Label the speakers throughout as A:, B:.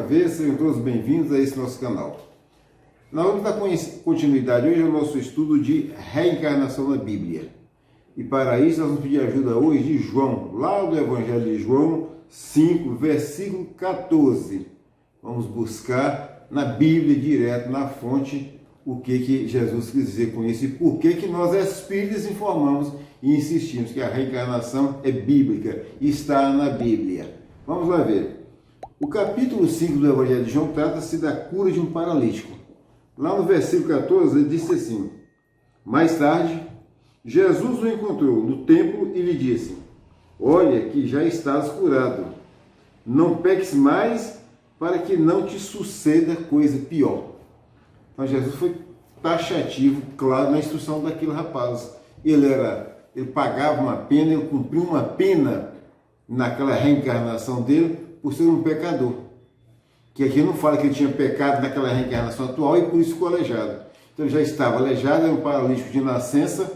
A: vez, sejam todos bem-vindos a esse nosso canal. Nós vamos dar continuidade hoje ao nosso estudo de reencarnação na Bíblia. E para isso nós vamos pedir ajuda hoje de João, lá do Evangelho de João 5, versículo 14. Vamos buscar na Bíblia, direto na fonte, o que Jesus quis dizer com isso e por que nós espíritos informamos e insistimos que a reencarnação é bíblica, está na Bíblia. Vamos lá ver. O capítulo 5 do Evangelho de João trata-se da cura de um paralítico. Lá no versículo 14 ele disse assim: mais tarde, Jesus o encontrou no templo e lhe disse: olha que já estás curado, não peques mais para que não te suceda coisa pior. Então Jesus foi taxativo, claro, na instrução daquele rapaz. Ele pagava uma pena, ele cumpriu uma pena naquela reencarnação dele por ser um pecador. Que aqui não fala que ele tinha pecado naquela reencarnação atual e por isso ficou aleijado. Então ele já estava aleijado, era um paralítico de nascença,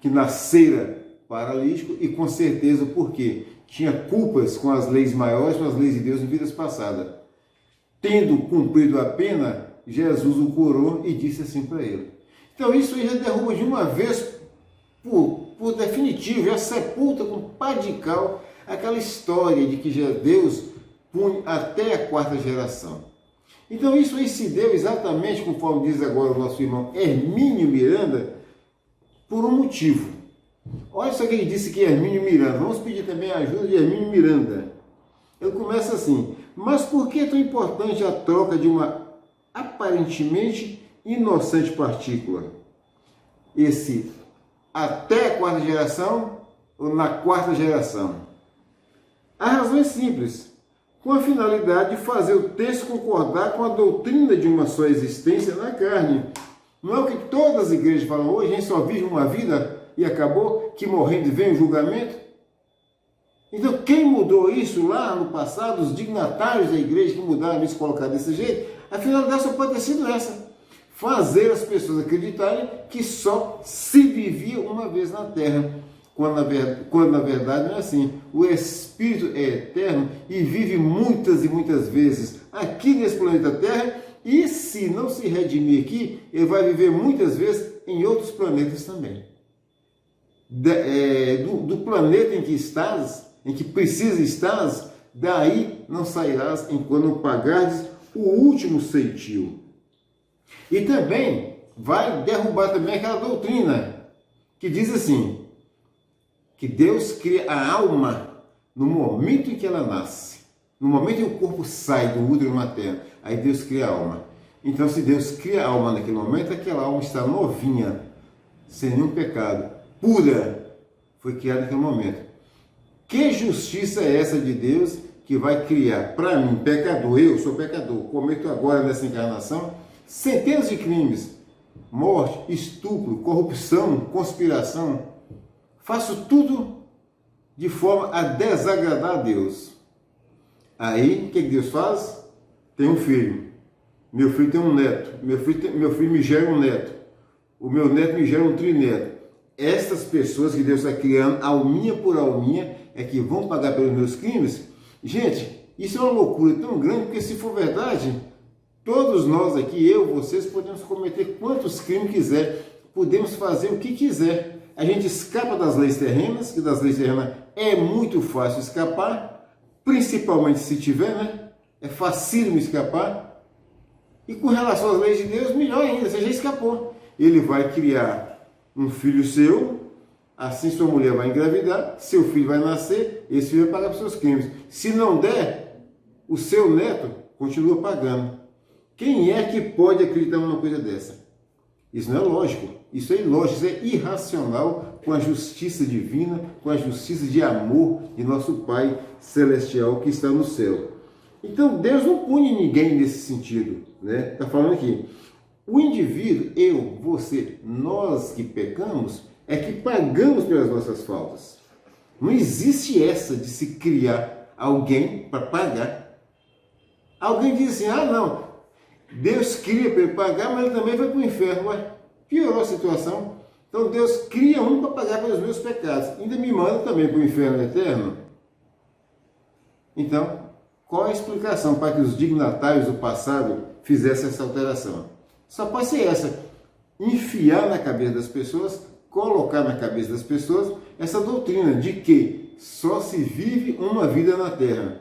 A: que nascera paralítico e com certeza porque tinha culpas com as leis maiores, com as leis de Deus em vidas passadas. Tendo cumprido a pena, Jesus o curou e disse assim para ele. Então isso aí já derruba de uma vez por definitivo, já sepulta com pá de cal aquela história de que já Deus pune até a quarta geração. Então isso aí se deu exatamente, conforme diz agora o nosso irmão Hermínio Miranda, por um motivo. Olha só que ele disse que Hermínio Miranda. Vamos pedir também a ajuda de Hermínio Miranda. Ele começa assim: mas por que é tão importante a troca de uma aparentemente inocente partícula? Esse até a quarta geração ou na quarta geração? A razão é simples, com a finalidade de fazer o texto concordar com a doutrina de uma só existência na carne. Não é o que todas as igrejas falam hoje: a gente só vive uma vida e acabou, que morrendo vem o julgamento? Então quem mudou isso lá no passado, os dignatários da igreja que mudaram isso, colocar desse jeito, a finalidade só pode ter sido essa: fazer as pessoas acreditarem que só se vivia uma vez na Terra, quando na verdade não é assim. O Espírito é eterno e vive muitas e muitas vezes aqui nesse planeta Terra, e se não se redimir aqui, ele vai viver muitas vezes em outros planetas também. Do planeta em que estás, em que precisa estás, daí não sairás enquanto não pagares o último ceitil. E também vai derrubar também aquela doutrina que diz assim, que Deus cria a alma no momento em que ela nasce. No momento em que o corpo sai do útero materno, aí Deus cria a alma. Então, se Deus cria a alma naquele momento, aquela alma está novinha, sem nenhum pecado, pura, foi criada naquele momento. Que justiça é essa de Deus que vai criar para mim, pecador, eu sou pecador, cometo agora nessa encarnação centenas de crimes, morte, estupro, corrupção, conspiração, faço tudo de forma a desagradar a Deus. Aí, o que Deus faz? Tem um filho. Meu filho tem um neto. Meu filho me gera um neto. O meu neto me gera um trineto. Estas pessoas que Deus está criando, alminha por alminha, é que vão pagar pelos meus crimes? Gente, isso é uma loucura tão grande, porque se for verdade, todos nós aqui, eu, vocês, podemos cometer quantos crimes quiser, podemos fazer o que quiser. A gente escapa das leis terrenas, que das leis terrenas é muito fácil escapar, principalmente se tiver, né? É facílimo escapar. E com relação às leis de Deus, melhor ainda, você já escapou. Ele vai criar um filho seu, assim sua mulher vai engravidar, seu filho vai nascer, esse filho vai pagar pelos seus crimes. Se não der, o seu neto continua pagando. Quem é que pode acreditar numa coisa dessa? Isso não é lógico, isso é ilógico, isso é irracional com a justiça divina, com a justiça de amor de nosso Pai Celestial que está no céu. Então Deus não pune ninguém nesse sentido, né? Está falando aqui, o indivíduo, eu, você, nós que pecamos, é que pagamos pelas nossas faltas. Não existe essa de se criar alguém para pagar. Alguém diz assim, ah não, Deus cria para ele pagar, mas ele também vai para o inferno. Ué, piorou a situação. Então Deus cria um para pagar pelos meus pecados. Ainda me manda também para o inferno eterno. Então, Qual a explicação para que os dignatários do passado fizessem essa alteração? Só pode ser essa: enfiar na cabeça das pessoas, colocar na cabeça das pessoas essa doutrina de que só se vive uma vida na Terra.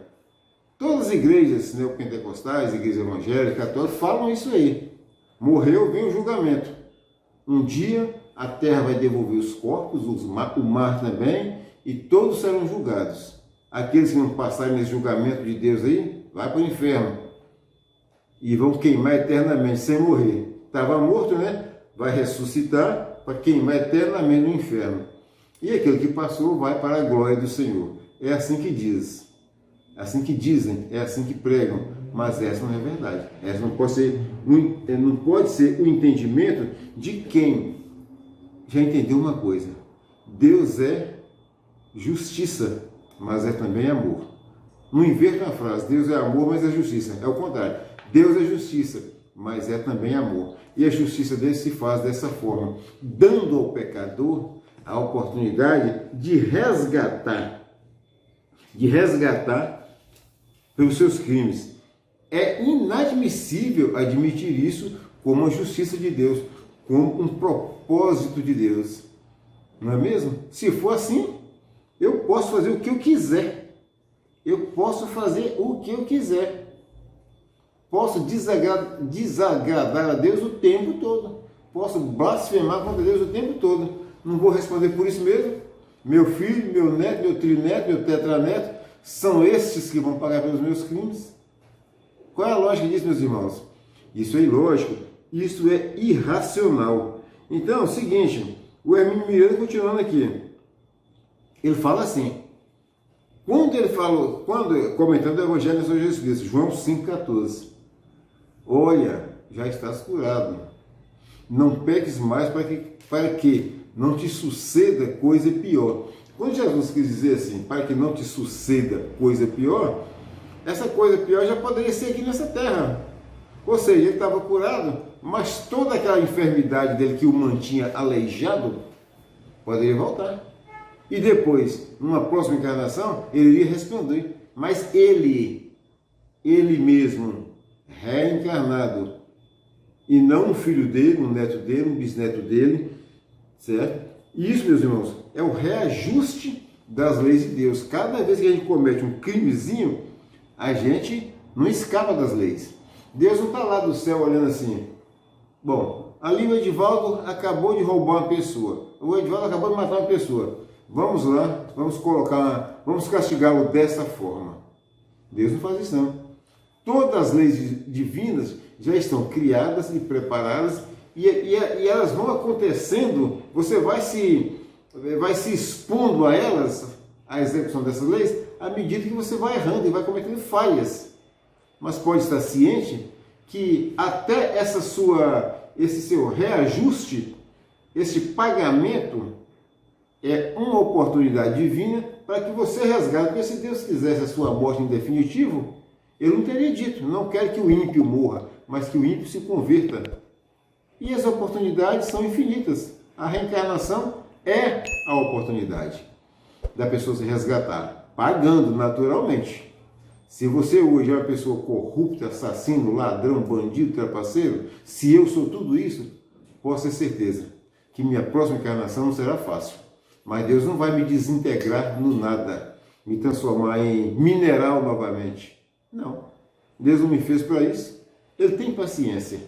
A: Todas as igrejas neopentecostais, igreja evangélica, católica, falam isso aí. Morreu, vem o julgamento. Um dia a Terra vai devolver os corpos, o mar também, e todos serão julgados. Aqueles que não passarem nesse julgamento de Deus aí, vai para o inferno. E vão queimar eternamente, sem morrer. Estava morto, né? Vai ressuscitar para queimar eternamente no inferno. E aquele que passou vai para a glória do Senhor. É assim que diz. É assim que dizem, é assim que pregam. Mas essa não é verdade. Essa não pode ser o entendimento de quem já entendeu uma coisa. Deus é justiça, mas é também amor. Não inverta a frase: Deus é amor, mas é justiça. É o contrário. Deus é justiça, mas é também amor. E a justiça dele se faz dessa forma, dando ao pecador a oportunidade de resgatar pelos seus crimes. É inadmissível admitir isso como a justiça de Deus, como um propósito de Deus. Não é mesmo? Se for assim, eu posso fazer o que eu quiser. Eu posso fazer o que eu quiser. Posso desagradar a Deus o tempo todo. Posso blasfemar contra Deus o tempo todo. Não vou responder por isso mesmo. Meu filho, meu neto, meu trineto, meu tetraneto, são estes que vão pagar pelos meus crimes? Qual é a lógica disso, meus irmãos? Isso é ilógico, isso é irracional. Então, é o seguinte, o Hermínio Miranda, continuando aqui, ele fala assim, comentando o Evangelho de São Jesus Cristo, João 5,14, olha, já estás curado, não peques mais para que não te suceda coisa pior. Quando Jesus quis dizer assim, para que não te suceda coisa pior, essa coisa pior já poderia ser aqui nessa terra. Ou seja, ele estava curado, mas toda aquela enfermidade dele que o mantinha aleijado, poderia voltar. E depois, numa próxima encarnação, ele iria responder. Mas ele mesmo, reencarnado, e não um filho dele, um neto dele, um bisneto dele, certo? E isso, meus irmãos, é o reajuste das leis de Deus. Cada vez que a gente comete um crimezinho, a gente não escapa das leis. Deus não está lá do céu olhando assim, bom, ali o Edivaldo acabou de roubar uma pessoa, o Edivaldo acabou de matar uma pessoa, vamos lá, vamos castigá-lo dessa forma. Deus não faz isso não. Todas as leis divinas já estão criadas e preparadas e elas vão acontecendo, você vai se expondo a elas, a execução dessas leis, à medida que você vai errando e vai cometendo falhas. Mas pode estar ciente que até esse seu reajuste, esse pagamento, é uma oportunidade divina para que você resgate. Porque se Deus quisesse a sua morte em definitivo, ele não teria dito, não quero que o ímpio morra, mas que o ímpio se converta. E as oportunidades são infinitas. A reencarnação é a oportunidade da pessoa se resgatar, pagando naturalmente. Se você hoje é uma pessoa corrupta, assassino, ladrão, bandido, trapaceiro, se eu sou tudo isso, posso ter certeza que minha próxima encarnação não será fácil. Mas Deus não vai me desintegrar no nada, me transformar em mineral novamente. Não. Deus não me fez para isso. Ele tem paciência.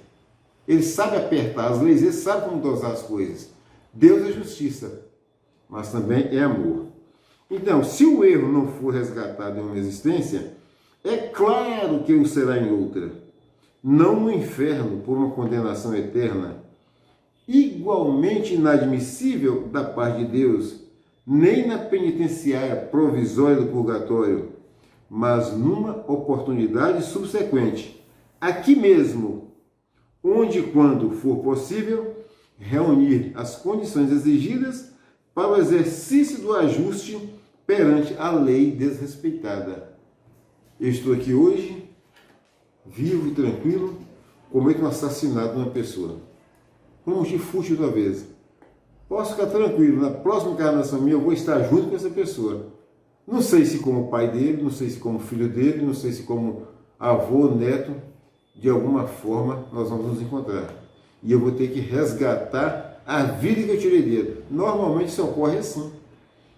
A: Ele sabe apertar as leis, ele sabe como dosar as coisas. Deus é justiça, mas também é amor. Então, se o erro não for resgatado em uma existência, é claro que o será em outra. Não no inferno por uma condenação eterna, igualmente inadmissível da parte de Deus, nem na penitenciária provisória do purgatório, mas numa oportunidade subsequente, aqui mesmo, onde, quando for possível, reunir as condições exigidas para o exercício do ajuste perante a lei desrespeitada. Eu estou aqui hoje, vivo e tranquilo, cometo um assassinato de uma pessoa. Como de fútil da vez. Posso ficar tranquilo, na próxima encarnação minha eu vou estar junto com essa pessoa. Não sei se como pai dele, não sei se como filho dele, não sei se como avô, neto, de alguma forma nós vamos nos encontrar. E eu vou ter que resgatar a vida que eu tirei dele. Normalmente isso ocorre assim.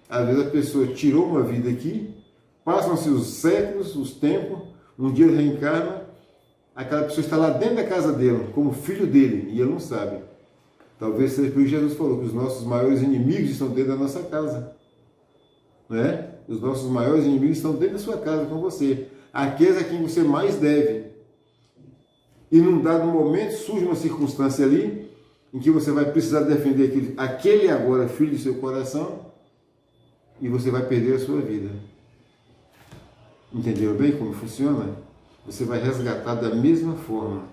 A: Às vezes a pessoa tirou uma vida aqui, passam-se os séculos, os tempos, um dia ele reencarna, aquela pessoa está lá dentro da casa dele, como filho dele, e ele não sabe. Talvez seja por isso que Jesus falou que os nossos maiores inimigos estão dentro da nossa casa. Não é? Os nossos maiores inimigos estão dentro da sua casa com você. Aqueles a quem você mais deve. E num dado momento surge uma circunstância ali em que você vai precisar defender aquele agora filho do seu coração e você vai perder a sua vida. Entendeu bem como funciona? Você vai resgatar da mesma forma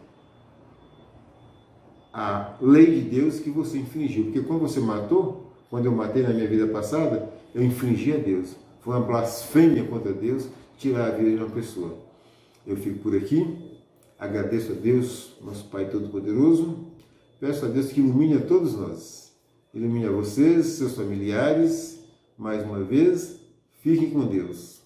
A: a lei de Deus que você infringiu. Porque quando você matou, quando eu matei na minha vida passada, eu infringi a Deus. Foi uma blasfêmia contra Deus tirar a vida de uma pessoa. Eu fico por aqui, agradeço a Deus, nosso Pai Todo-Poderoso, peço a Deus que ilumine a todos nós. Ilumine a vocês, seus familiares, mais uma vez, fiquem com Deus.